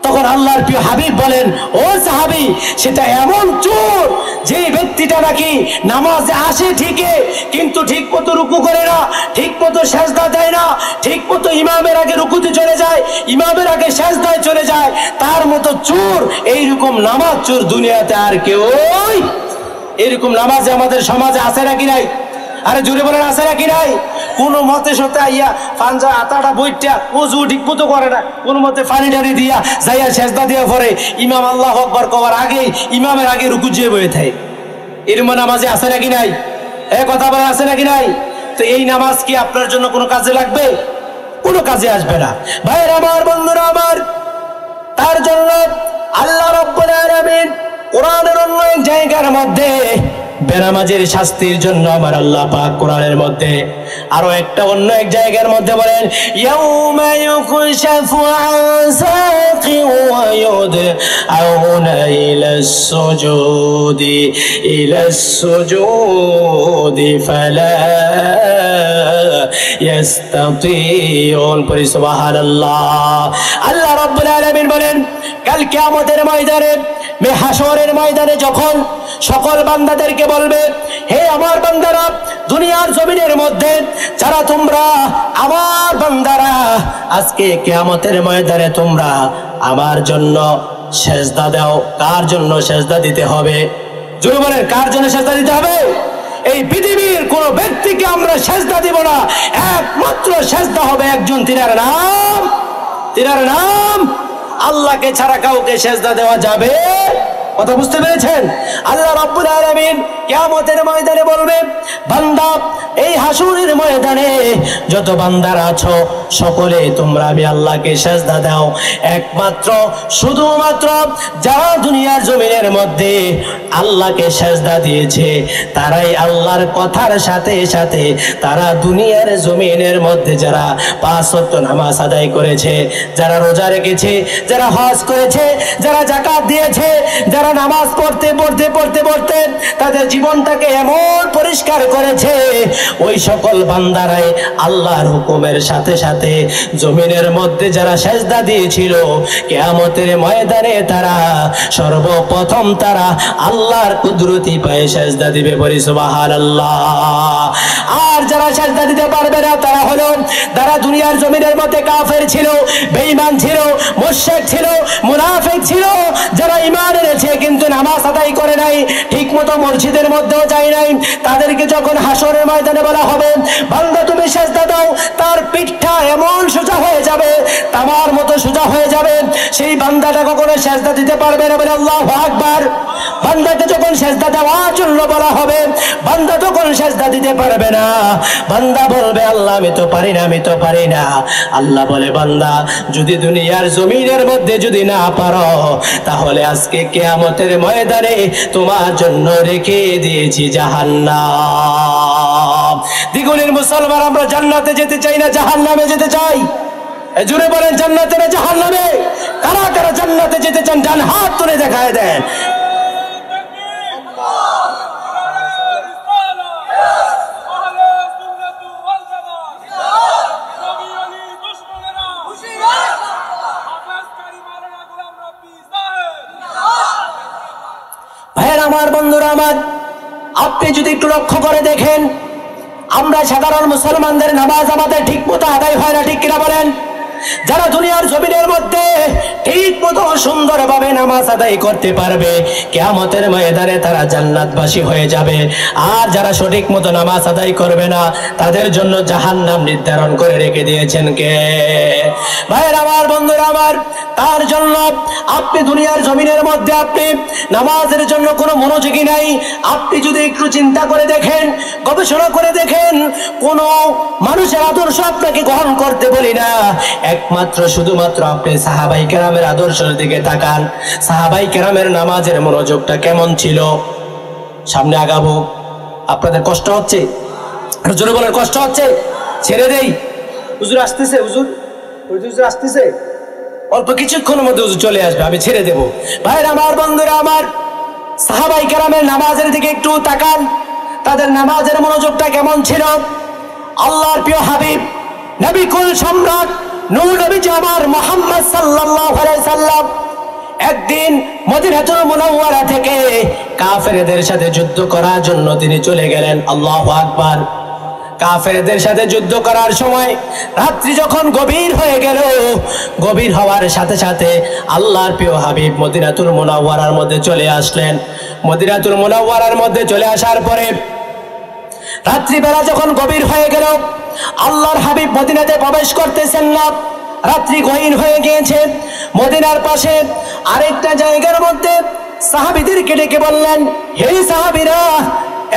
তখন আল্লাহর প্রিয় হাবিব বলেন, ও সাহাবী, সেটা এমন চোর যে ব্যক্তিটা নাকি নামাজে আসে ঠিকই, কিন্তু ঠিক মতো রুকু করে না, ঠিক মতো সেজদা দেয় না, ঠিক মতো ইমামের আগে রুকুতে চলে যায়, ইমামের আগে সেজদায় চলে যায়। তার মতো চোর, এইরকম নামাজ চোর দুনিয়াতে আর কেউ। এরকম নামাজে আমাদের সমাজে আছে নাকি নাই? আরে জোরে বলেন, আছে নাকি নাই? কোন মতে সতে আইয়া পাঞ্জা আতাটা বইটা ওযু ঠিক মতো করে না, কোন মতে পানি টানি দিয়া যাইয়া সেজদা দিয়া পরে ইমাম আল্লাহু আকবার কওয়ার আগে ইমামের আগে রুকু যেয়ে বসে থাকে। এরকম নামাজে আছে নাকি নাই? কথা বলে, আছে নাকি নাই? তো এই নামাজ কি আপনার জন্য কোনো কাজে লাগবে? কোনো কাজে আসবে না। ভাইয়ের আমার, বন্ধুরা আমার, তার জন্য আল্লাহ রাব্বুল আলামিন কোরআনের অন্য এক জায়গার মধ্যে বেনামাজের শাস্তির জন্য আমার আল্লাহ পাক কোরআনের মধ্যে আরো একটা অন্য এক জায়গার মধ্যে বলেন, ইয়াউমা ইউকশাফু আন সাকিন ওয়া ইউদআউনা ইলাস সুজুদি ফালা ইয়াস্তাতিউন। পড়ি সুবহানাল্লাহ। আল্লাহ রাব্বুল আলামিন বলেন, কাল কিয়ামতের ময়দানে, হাশরের ময়দানে যখন সকল বান্দাদেরকে বলবে, হে আমার বান্দারা, দুনিয়ার জমিনের মধ্যে যারা তোমরা আমার বান্দারা, আজকে কিয়ামতের ময়দানে তোমরা আমার জন্য সেজদা দাও। কার জন্য সেজদা দিতে হবে? জোরে বলেন, কার জন্য সেজদা দিতে হবে? এই পৃথিবীর কোন ব্যক্তিকে আমরা সেজদা দিব না, একমাত্র সেজদা হবে একজন, তিনার নাম আল্লাহকে ছাড়া কাউকে সেজদা দেওয়া যাবে। কথা বুঝতে পেরেছেন? আল্লাহ রাব্বুল আলামিন কিয়ামতের ময়দানে বলবে, বান্দা, এই হাসরের ময়দানে যত বান্দারা আছো সকলে তোমরা আমি আল্লাহকে সেজদা দাও। একমাত্র শুধুমাত্র যারা দুনিয়ার জমিনের মধ্যে আল্লাহকে সেজদা দিয়েছে তারাই আল্লাহর কথার সাথে সাথে তারা দুনিয়ার জমিনের মধ্যে যারা 5 ওয়াক্ত নামাজ আদায় করেছে, যারা রোজা রেখেছে, যারা হজ করেছে, যারা যাকাত দিয়েছে, যারা নামাজ পড়তে তাদের জীবনটাকে এমন পরিষ্কার করেছে, ওই সকল বান্দারাই আল্লাহর হুকুমের সাথে সাথে জমিনের মধ্যে যারা সেজদা দিয়েছিল, কিয়ামতের ময়দানে তারা সর্বপ্রথম তারা আল্লাহর কুদরতি পায়ে সেজদা দিবে। বলি সুবহানাল্লাহ। আর যারা সেজদা দিতে পারবে না তারা হলো যারা দুনিয়ার জমিনের মধ্যে কাফের ছিল, বেঈমান ছিল, মুশরিক ছিল, মুনাফিক ছিল, যারা ঈমান এনেছে কিন্তু নামাজ আদায় করে নাই, ঠিকমতো মসজিদের মধ্যেও যায় নাই, তাদেরকে যখন হাসরের ময়দানে বলা হবে, বান্দা তুমি সেজদা দাও, তার পিঠটা এমন সোজা হয়ে যাবে, তামার মতো সোজা হয়ে যাবে, সেই বান্দাটা কখনো সেজদা দিতে পারবে না। বলে আল্লাহু আকবার। বান্দাকে যখন সেজদা দেওয়ার জন্য বলা হবে, বান্দা তখন সেজদা দিতে পারবে না। বান্দা বলবে, আল্লাহ আমি তো পারি না। আল্লাহ বলে, বান্দা যদি দুনিয়ার জমিনের মধ্যে যদি না পারো, তাহলে আজকে কিয়ামতের ময়দানে তোমার জন্য রেখে দিয়েছি জাহান্নাম। দ্বিগুণের মুসলমান, আমরা জান্নাতে যেতে চাই না জাহান্নামে যেতে চাই? জুড়ে বলেন, জান্নাতে না জাহান্নামে? কারা কারা জান্নাতে যেতে চান? ডান হাত তুলে দেখায় দেন। ভাইয়ের আমার, বন্ধুরা আমার, আপনি যদি একটু লক্ষ্য করে দেখেন, আমরা সাধারণ মুসলমানদের নামাজ আমাদের ঠিক মতো আদায় হয় না, ঠিক কিনা বলেন? যারা দুনিয়ার জমিনের মধ্যে ঠিক মতো সুন্দরভাবে নামাজ আদায় করতে পারবে, কিয়ামতের ময়দানে তারা জান্নাতবাসী হয়ে যাবে। আর যারা সঠিক মতো নামাজ আদায় করবে না, তাদের জন্য জাহান্নাম নির্ধারণ করে রেখে দিয়েছেন কে? ভাইয়ের আমার, বন্ধুরা আমার, তার জন্য আপনি দুনিয়ার জমিনের মধ্যে আপনি নামাজের জন্য কোনো মনোযোগী নাই। আপনি যদি একটু চিন্তা করে দেখেন, গবেষণা করে দেখেন, কোনো মানুষের আদর্শ আপনাকে গ্রহণ করতে বলি না, একমাত্র শুধুমাত্র আপনি সাহাবাই কেরামের আদর্শের দিকে তাকান। সাহাবাই কেরামের নামাজের মনোযোগটা কেমন ছিল? সামনে আগাবো। আপনাদের কষ্ট হচ্ছে? জোরে বলেন, কষ্ট হচ্ছে? ছেড়ে দেই? হুজুর আসতেছে, হুজুর আসতেছে, অল্প কিছুক্ষণের মধ্যে হুজুর চলে আসবে, আমি ছেড়ে দেব। ভাইরা আমার, বন্ধুরা আমার, সাহাবাই কেরামের নামাজের দিকে একটু তাকান। তাদের নামাজের মনোযোগটা কেমন ছিল? আল্লাহর প্রিয় হাবিব নবী কুল সম্রাট নূর নবী আমার মুহাম্মদ সাল্লাল্লাহু আলাইহি সাল্লাম একদিন মদিনাতুল মুনাওয়ারা থেকে কাফেরদের সাথে যুদ্ধ করার জন্য তিনি চলে গেলেন। আল্লাহু আকবার। কাফেরদের সাথে যুদ্ধ করার সময় রাত্রি যখন গভীর হয়ে গেল, গভীর হওয়ার সাথে সাথে আল্লাহর প্রিয় হাবিব মদিনাতুল মুনাওয়ারার মধ্যে চলে আসলেন। মদিনাতুল মুনাওয়ারার মধ্যে চলে আসার পরে রাত্রিবেলা যখন গভীর হয়ে গেল, আল্লাহর হাবিব মদিনাতে প্রবেশ করতেছেন না, রাত্রি গহীন হয়ে গিয়েছে। মদিনার পাশে আরেকটা জায়গার মধ্যে সাহাবীদেরকে ডেকে বললেন, হে সাহাবীরা,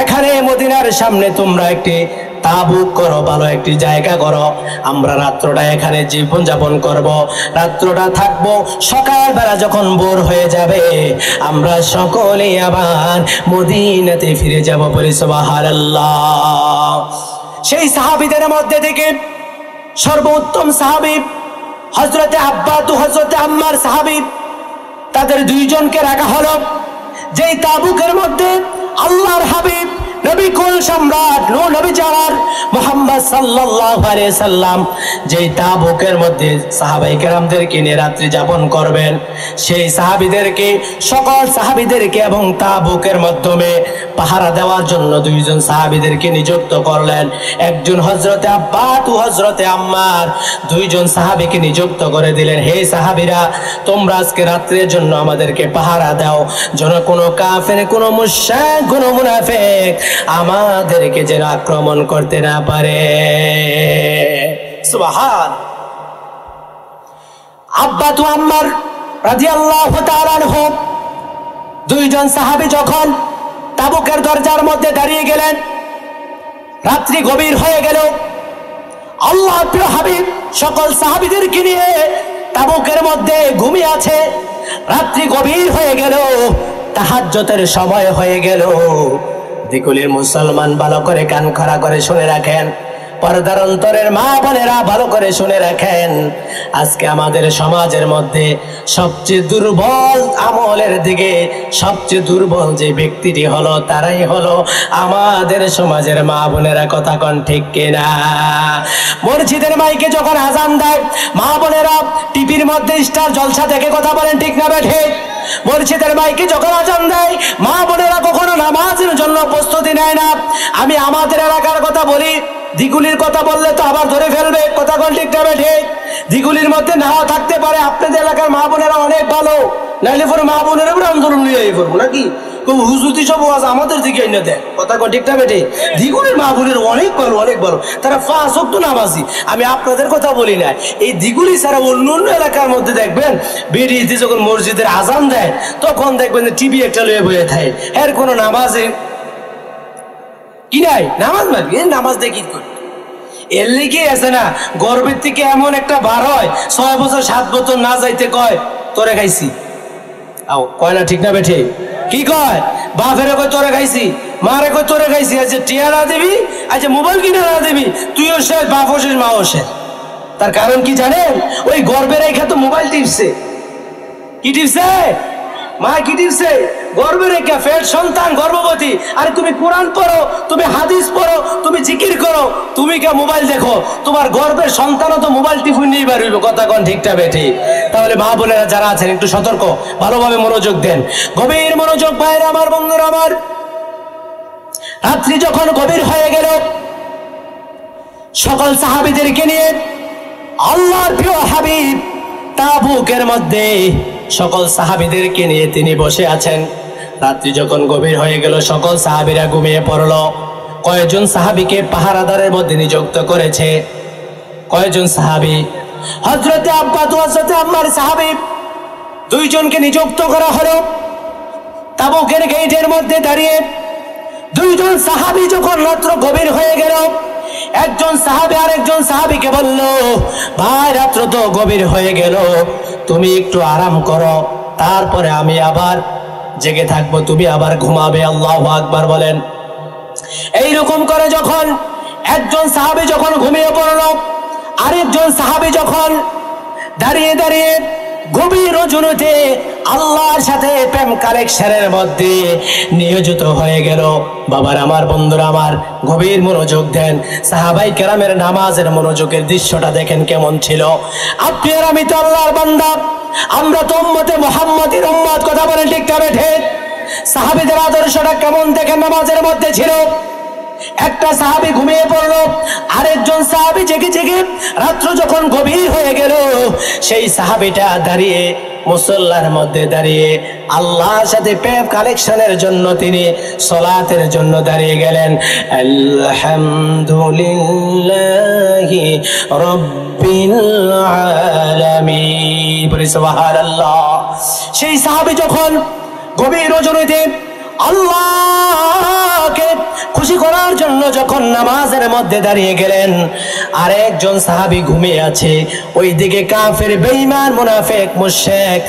এখানে মদিনার সামনে তোমরা একটি তাবু করো, ভালো একটি জায়গা করো, আমরা রাত্রটা এখানে জীবন যাপন করব, রাত্রটা থাকবো, সকালবেলা যখন ভোর হয়ে যাবে আমরা সকলে আবার মদিনাতে ফিরে যাব। বলি সুবহানাল্লাহ। সেই সাহাবীদের মধ্যে থেকে সর্বোত্তম সাহাবী হযরতে আব্বাস ও হযরতে আম্মার সাহাবী, তাদের দুইজনকে রাখা হলো। যেই তাবুকের মধ্যে আল্লাহর হাবিব নবী কুল সম্রাট নূর নবী জালাল মুহাম্মদ সাল্লাল্লাহু আলাইহি সাল্লাম যেই তাবুকের মধ্যে সাহাবায়ে কেরামদেরকে নিয়ে রাত্রি যাপন করবেন, সেই সাহাবীদেরকে, সকল সাহাবীদেরকে এবং তাবুকের মাধ্যমে পাহারা দেওয়ার জন্য দুইজন সাহাবীদেরকে নিযুক্ত করলেন। একজন হযরতে আব্বাস ও হযরতে আম্মার, দুইজন সাহাবীকে নিযুক্ত করে দিলেন, হে সাহাবীরা, তোমরা আজকে রাত্রির জন্য আমাদেরকে পাহারা দাও, যেন কোনো কাফের, কোনো মুশরিক, কোনো মুনাফিক আমাদেরকে যেন আক্রমণ করতে না পারে। সুবহান। আব্বাস ও আম্মার রাদিয়াল্লাহু তাআলা আনহু দুইজন সাহাবী যখন তাবুকের দরজার মধ্যে দাঁড়িয়ে গেলেন, রাত্রি গভীর হয়ে গেল, আল্লাহর প্রিয় হাবিব সকল সাহাবীদেরকে নিয়ে তাবুকের মধ্যে ঘুমিয়ে আছে। রাত্রি গভীর হয়ে গেল, তাহাজ্জুদের সময় হয়ে গেল। দিকুলির মুসলমান ভালো করে কান খাড়া করে শুনে রাখেন, পর্দার অন্তরের মা বোনেরা ভালো করে শুনে রাখেন, আজকে আমাদের সমাজের মধ্যে সবচেয়ে দুর্বল আমলের দিকে সবচেয়ে দুর্বল যে ব্যক্তিটি হলো, তারাই হলো আমাদের সমাজের মা বোনেরা। কথা কোন ঠিক কিনা? মসজিদের মাইকে যখন আজান দেয়, মা বোনেরা টিভির মধ্যে স্টার জলসা দেখে কথা বলেন, ঠিক না ঠিক? মসজিদের মাইকে যখন আজান দেয়, মা বোনেরা কখনো নামাজের জন্য প্রস্তুতি নেয় না। আমি আমাদের এলাকার কথা বলি, দিগুলির কথা বললে তো আবার ধরে ফেলবে, কথা কোন ঠিক না ঠিক? দিগুলির মধ্যে নাও থাকতে পারে, আপনাদের এলাকার মা বোনেরা অনেক ভালো, নাইলে পরে মা বোনেরা পুরো আন্দোলন নিয়ে করবো নাকি? হুজুতি সব আজ আমাদের দিকে এনে দেয়, কথা কোন ঠিক না বেটে? দিগুলির মা বোনের অনেক ভালো, অনেক ভালো, তারা 5 ওয়াক্ত নামাজি। আমি আপনাদের কথা বলি না, এই দিগুলি ছাড়া অন্য অন্য এলাকার মধ্যে দেখবেন বেরিয়ে যখন মসজিদের আজান দেয় তখন দেখবেন টিভি একটা লয়ে বয়ে থাকে, এর কোনো নামাজে কি নাই, নামাজ মারবি, নামাজ দিয়ে কি করবি? এর লিগে আছে না, গর্বের থেকে এমন একটা বার হয়, 6 বছর 7 বছর না যাইতে কয় তোরে খাইছি, কয় না ঠিক না বেঠে? কি কয়? বাপেরে কয় তোরে খাইছি, মারে কয় তোরে খাইছি, আচ্ছা টিয়া না দিবি, আচ্ছা মোবাইল কিনে না দিবি, তুইও শেষ, বাপও শেষ, মাও শেষ। তার কারণ কি জানেন? ওই গর্বের রেখা তো মোবাইল টিপছে। কি টিপছে? মা কি টিপছে? গর্বের রেখা, ফেট সন্তান, গর্ভবতী। আরে তুমি কোরআন পড়ো, তুমি হাদিস পড়ো, তুমি জিকির করো, তুমি কে মোবাইল দেখো? তোমার গর্বের সন্তানও তো মোবাইল টিফুন নিয়ে বার হইব, কথা কোন ঠিকটা বেঠি? তাহলে মা বোনেরা যারা আছেন একটু সতর্ক, ভালোভাবে মনোযোগ দেন, গভীর মনোযোগ। ভাইরা আমার, বন্ধুরা আমার, রাত্রি যখন গভীর হয়ে গেল, সকল সাহাবীদেরকে নিয়ে আল্লাহর প্রিয় হাবিব তাবুকের মধ্যে সকল সাহাবীদেরকে নিয়ে তিনি বসে আছেন। রাত্রি যখন গভীর হয়ে গেল, সকল সাহাবীরা ঘুমিয়ে পড়ল। কয়েকজন সাহাবীকে পাহারাদারের মধ্যে নিযুক্ত করেছে। কয়েকজন সাহাবী? হযরতে আব্বাস ও হযরতে আম্মার সাহাবী দুইজনকে নিযুক্ত করা হলো। তাবুকের গেটের মধ্যে দাঁড়িয়ে দুইজন সাহাবী যখন রাত্র গভীর হয়ে গেল, একজন সাহাবী আরেকজন সাহাবীকে বলল, ভাই রাত্র তো গভীর হয়ে গেল, তুমি একটু আরাম করো, তারপরে আমি আবার জেগে থাকবো, তুমি আবার ঘুমাবে। আল্লাহু আকবার বলেন। এইরকম করে যখন একজন সাহাবী যখন ঘুমিয়ে পড়ল, আরেকজন সাহাবী যখন দাঁড়িয়ে দাঁড়িয়ে গভীর রজনীতে আল্লাহর সাথে প্রেম কালেকশনের মধ্যে নিয়োজিত হয়ে গেল। বাবার আমার, বন্ধুরা আমার, গভীর মনোযোগ দেন। সাহাবাই কেরামের নামাজের মনোযোগের দৃশ্যটা দেখেন কেমন ছিল। আপনি আর আমি তো আল্লাহর বান্দা, আমরা তো উম্মতে মুহাম্মাদির উম্মত, কথা বলেন ঠিক না বেঠে? সাহাবীদের আদর্শটা কেমন দেখেন নামাজের মধ্যে ছিল। একটা সাহাবী ঘুমিয়ে পড়লো, আরেকজন সাহাবী জেগে জেগে রাত্র যখন গভীর হয়ে গেল, সেই সাহাবীটা দাঁড়িয়ে মুসল্লার মধ্যে দাঁড়িয়ে আল্লাহর সাথে প্রেম কালেকশনের জন্য তিনি সালাতের জন্য দাঁড়িয়ে গেলেন। আলহামদুলিল্লাহি রাব্বিল আলামিন, সুবহানাল্লাহ। সেই সাহাবী যখন গভীর রজনীতে আল্লাহকে খুশি করার জন্য যখন নামাজের মধ্যে দাঁড়িয়ে গেলেন, আরেকজন সাহাবী ঘুমিয়ে আছে। ওইদিকে কাফের, বেঈমান, মুনাফিক, মুশরিক,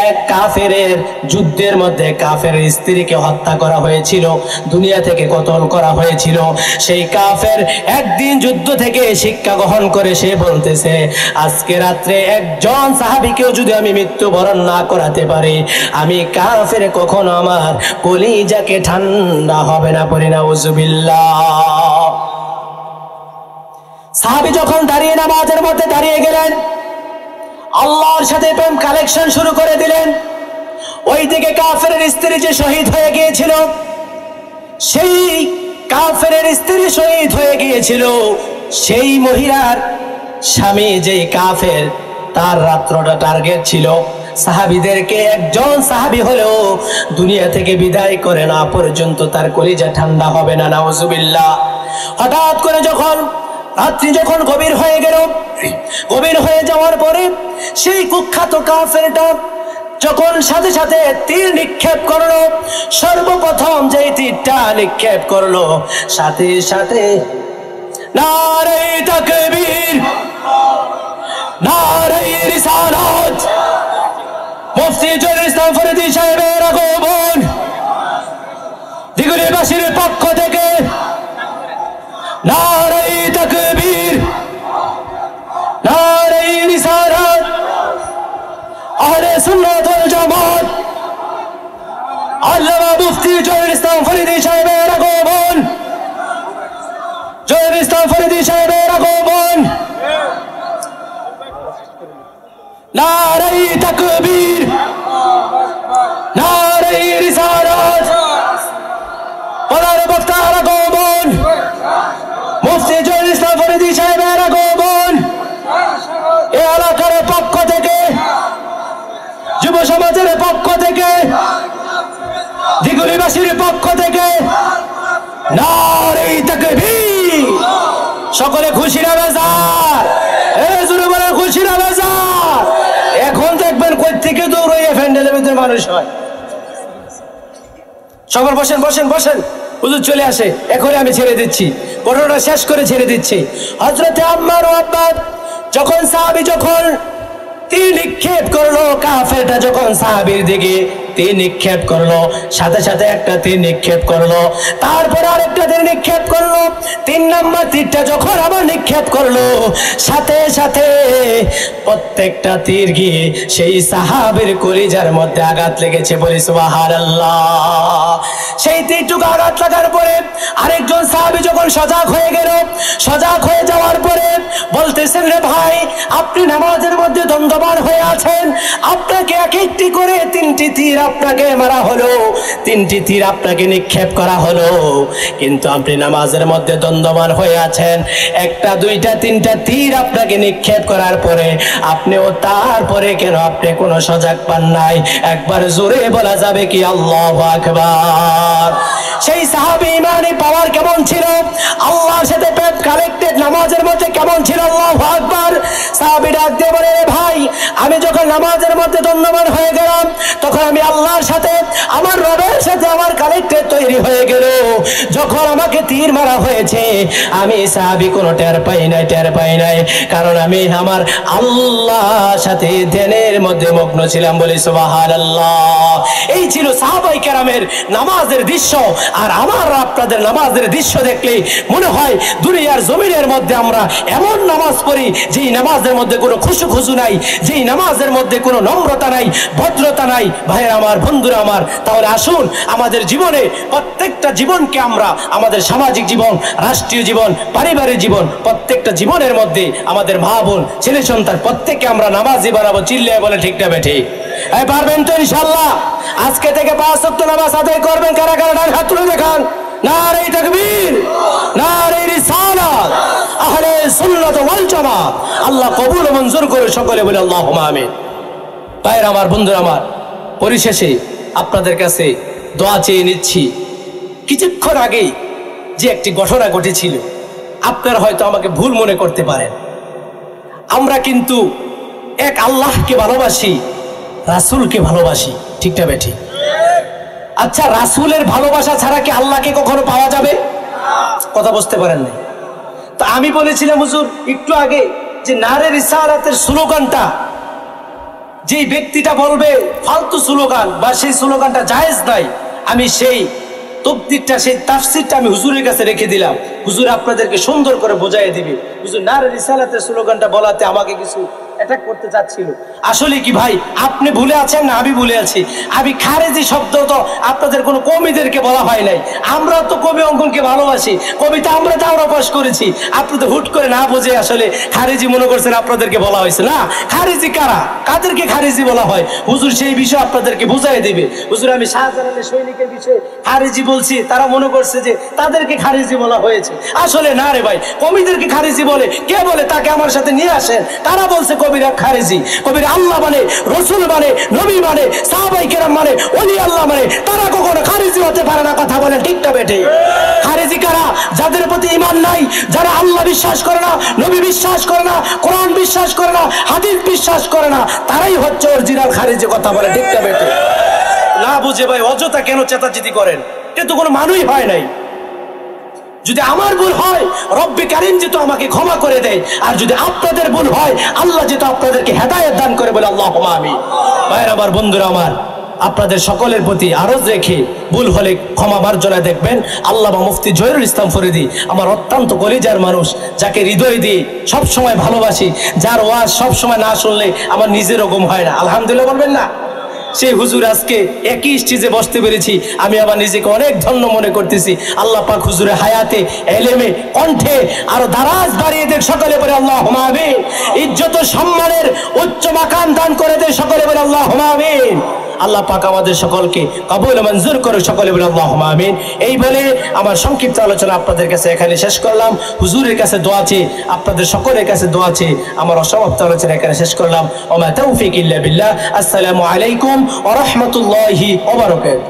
এক কাফেরের যুদ্ধের মধ্যে কাফেরের স্ত্রীকে হত্যা করা হয়েছিল, দুনিয়া থেকে কতল করা হয়েছিল। সেই কাফের একদিন যুদ্ধ থেকে শিক্ষা গ্রহণ করে সে বলতেছে, আজকে রাত্রে একজন সাহাবীকেও যদি আমি মৃত্যুবরণ না করাতে পারি, আমি কাফের কখনো আমার কলিজাকে ঠান্ডা হবে না। পড়ি নাউযুবিল্লাহ। সাহাবী যখন দাঁড়িয়ে নামাজের মধ্যে দাঁড়িয়ে গেলেন, আল্লাহর সাথে প্রেম কালেকশন শুরু করে দিলেন। ওইদিকে কাফেরের স্ত্রী যে শহীদ হয়ে গিয়েছিল, সেই কাফেরের স্ত্রী শহীদ হয়ে গিয়েছিল, সেই মহিলার স্বামী যেই কাফের, তার রাত্রটা টার্গেট ছিল সাহাবীদেরকে একজন সাহাবী হলেও দুনিয়া থেকে বিদায় করে না পর্যন্ত তার কলিজা ঠান্ডা হবে না। নাউযুবিল্লাহ। হঠাৎ করে যখন রাত্রি যখন গভীর হয়ে গেল, গভীর হয়ে যাওয়ার পরে সেই কুখ্যাত কাফেরটা যখন সাথে সাথে তীর নিক্ষেপ করলো, সর্বপ্রথম যেই তীরটা নিক্ষেপ করলো, সাথে সাথে নারে তাকবীর, নারে রিসালাত, মুফতি জহুরুল ইসলাম ফরিদী সাহেবের আগমন, দিগুলিবাসীর পক্ষ থেকে নারে তাকবীর, নারে রিসালাত, আহলে সুন্নাত ওয়াল জামাত, আল্লামা মুফতি জহুরুল ইসলাম ফরিদী সাহেবের আগমন, জহুরুল ইসলাম ফরিদী সাহেবের আগমন, নারে তাকবীর, নারে রিসালাত, প্রধান বক্তার আগমন, মুফতি জহুরুল ইসলাম ফরিদী সাহেবের আগমন, এই এলাকার পক্ষ থেকে, যুব সমাজের পক্ষ থেকে, দিগুলিবাসীর পক্ষ থেকে নারে তাকবীর। সকলে খুশি না বেজার? জোরে বলে খুশি না বেজার? এখন দেখবেন কই থেকে দৌড়াইয়া প্যান্ডেলের ভিতরে মানুষ হয়। সবার বসেন বসেন বসেন, হুজুর চলে আসে, এখনই আমি ছেড়ে দিচ্ছি, ঘটনাটা শেষ করে ছেড়ে দিচ্ছি। হযরতে আম্মার ও আব্বাস যখন সাহাবী যখন তীর নিক্ষেপ করলো, কাফেরটা যখন সাহাবীর দিকে তীর নিক্ষেপ করলো, সাথে সাথে একটা তীর নিক্ষেপ করলো, তারপর আরেকটা তীর নিক্ষেপ করলো, 3 নম্বর তীরটা যখন আবার নিক্ষেপ করলো, সাথে সাথে প্রত্যেকটা তীর গিয়ে সেই সাহাবীর কলিজার মধ্যে আঘাত লেগেছে। বলি সুবহানাল্লাহ। সেই তীরটুকু আঘাত লাগার পরে আরেকজন সাহাবী যখন সজাগ হয়ে গেল, সজাগ হয়ে যাওয়ার পরে বলতেছেন, রে ভাই, আপনি নামাজের মধ্যে দ্বন্দ্ববান হয়ে আছেন, আপনাকে এক একটি করে 3টি তীর আপনাকে মারা হলো, 3টি তীর আপনাকে নিক্ষেপ করা হলো, কিন্তু আপনি নামাজের মধ্যে দ্বন্দ্ববান হয়ে আছেন। 1টা 2টা 3টা তীর আপনাকে নিক্ষেপ করার পরে আপনিও তারপরে কেন আপনি কোনো সজাগ পান নাই? একবার জোরে বলা যাবে কি আল্লাহু আকবার? সেই সাহাবী ইমানি পাওয়ার কেমন ছিল, আল্লাহর সাথে প্রেম কালেক্টেড নামাজের মধ্যে কেমন ছিল? আল্লাহু আকবার। সাহাবী ডাক দিয়ে বলে, রে ভাই, আমি যখন নামাজের মধ্যে দ্বন্দ্ববান হয়ে গেলাম, তখন আমি আল্লাহর সাথে, আমার রবের সাথে আমার কালেক্টেড তৈরি হয়ে গেল। যখন আমাকে তীর মারা হয়েছে আমি সাহাবী কোনো টের পাই নাই, কারণ আমি আমার আল্লাহর সাথে ধ্যানের মধ্যে মগ্ন ছিলাম। বলি সুবহানাল্লাহ। এই ছিল সাহাবায়ে কেরামের নামাজের দৃশ্য। আর আমার আপনাদের নামাজের দৃশ্য দেখলে মনে হয় দুনিয়ার জমিনের মধ্যে আমরা এমন নামাজ পড়ি যেই নামাজের মধ্যে কোনো খুশু নাই, যেই নামাজের মধ্যে কোনো নম্রতা নাই, ভদ্রতা নাই। ভাইয়েরা আমার, বন্ধুরা আমার, তাহলে আসুন আমাদের জীবনে প্রত্যেকটা জীবনকে আমরা আমাদের সামাজিক জীবন, রাষ্ট্রীয় জীবন, পারিবারিক জীবন, প্রত্যেকটা জীবনের মধ্যে আমাদের মা বোন, ছেলে সন্তান প্রত্যেককে আমরা নামাজি বানাবো। চিল্লায় বলে ঠিক না বেঠি? পারবেন তো ইনশাআল্লাহ? আজকে থেকে 5 ওয়াক্ত নামাজ আদায় করবেন। কারা কারা ডান হাত তুলে দেখান। নারে তাকবীর, নারে রিসালাত, আহলে সুন্নাত ওয়াল জামাত। আল্লাহ কবুল ও মঞ্জুর করে সকলে বলে আল্লাহুম্মা আমিন। ভাইয়েরা আমার, বন্ধুরা আমার, পরিশেষে আপনাদের কাছে দোয়া চেয়ে নিচ্ছি। কিছুক্ষণ আগেই যে একটি ঘটনা ঘটেছিল, আপনারা হয়তো আমাকে ভুল মনে করতে পারেন। আমরা কিন্তু এক আল্লাহকে ভালোবাসি, রাসূলকে ভালোবাসি, ঠিক না বেঠি? আচ্ছা, রাসূলের ভালোবাসা ছাড়া কি আল্লাহকে কখনো পাওয়া যাবে? কথা বুঝতে পারেন না? তো আমি বলেছিলাম হুজুর একটু আগে যে নারে রিসালাতের স্লোগানটা যেই ব্যক্তিটা বলবে ফালতু স্লোগান বা সেই স্লোগানটা জায়েজ নাই, আমি সেই তফসিরটা, সেই তাফসিরটা আমি হুজুরের কাছে রেখে দিলাম। হুজুর আপনাদেরকে সুন্দর করে বোঝাই দিবে। হুজুর নারে রিসালাতের স্লোগানটা বলাতে আমাকে কিছু অ্যাটাক করতে চাচ্ছিল। আসলে কি ভাই, আপনি ভুলে আছেন না আমি ভুলে আছি? আমি খারেজি শব্দ তো আপনাদের কোনো কবিদেরকে বলা হয় নাই। আমরা তো কবি অঙ্কনকে ভালোবাসি, কবিতা আমরা তাও পাশ করেছি। আপনি তো হুট করে না বুঝে আসলে খারেজি মনে করছেন আপনাদেরকে বলা হয়েছে। না, খারেজি কারা, কাদেরকে খারেজি বলা হয় হুজুর সেই বিষয় আপনাদেরকে বুঝাই দেবে। হুজুর আমি শাহজালালের সৈনিকের বিষয়ে খারেজি বলছি, তারা মনে করছে যে তাদেরকে খারেজি বলা হয়েছে। আসলে না রে ভাই, কবিদেরকে খারেজি বলে কে বলে তাকে আমার সাথে নিয়ে আসেন। তারা বলছে কবিরা খারেজি। কবিরা আল্লাহ মানে, রসুল মানে, নবী মানে, সাহাবায়ে কেরাম মানে, ওলি আল্লাহ মানে, তারা কখনো খারেজি হতে পারে না। কথা বলে ঠিক না বেঠে? খারেজি কারা? যাদের প্রতি ঈমান নাই, যারা আল্লাহ বিশ্বাস করে না, নবী বিশ্বাস করে না, কোরআন বিশ্বাস করে না, হাদিস বিশ্বাস করে না, তারাই হচ্ছে অরিজিনাল খারেজি। কথা বলে ঠিক না বেঠে? না বুঝে ভাই অযথা কেন চেতাচেতি করেন? কিন্তু কোনো মানুষই হয় নাই। যদি আমার ভুল হয় রব্বে কারীম যেহেতু আমাকে ক্ষমা করে দেয়, আর যদি আপনাদের ভুল হয় আল্লাহ যেহেতু আপনাদেরকে হেদায়েত দান করে, বলে আল্লাহুম্মা আমিন। ভাইরা আমার, বন্ধুরা আমার, আপনাদের সকলের প্রতি আরজ রেখে ভুল হলে ক্ষমা মার্জনা দেখবেন। আল্লামা মুফতি জহিরুল ইসলাম ফরিদী আমার অত্যন্ত কলিজার মানুষ, যাকে হৃদয় দিয়ে সবসময় ভালোবাসি, যার ওয়াজ সবসময় না শুনলে আমার নিজেরও ঘুম হয় না। আলহামদুলিল্লাহ বলবেন না? সেই হুজুর আজকে একই স্টেজে বসতে পেরেছি, আমি আমার নিজেকে অনেক ধন্য মনে করতেছি। আল্লাহ পাক হুজুরের হায়াতে, এলেমে, কণ্ঠে আরো দারাজ বাড়িয়ে দেন সকলে বলে আল্লাহুম্মা আমিন। ইজ্জত সম্মানের উচ্চ মাকাম দান করে দেন সকলে বলে আল্লাহুম্মা আমিন। আল্লাহ পাক আমাদের সকলকে কবুল ও মঞ্জুর করে সকলে বলে আল্লাহুম্মা আমিন। এই বলে আমার সংক্ষিপ্ত আলোচনা আপনাদের কাছে এখানে শেষ করলাম। হুজুরের কাছে দোয়া চেয়ে, আপনাদের সকলের কাছে দোয়া চেয়ে আমার অসমাপ্ত আলোচনা এখানে শেষ করলাম। ওয়া মা তাওফীক ইল্লা বিল্লাহ। আসসালামু আলাইকুম ওয়া রাহমাতুল্লাহি ওয়া বারাকাতুহু।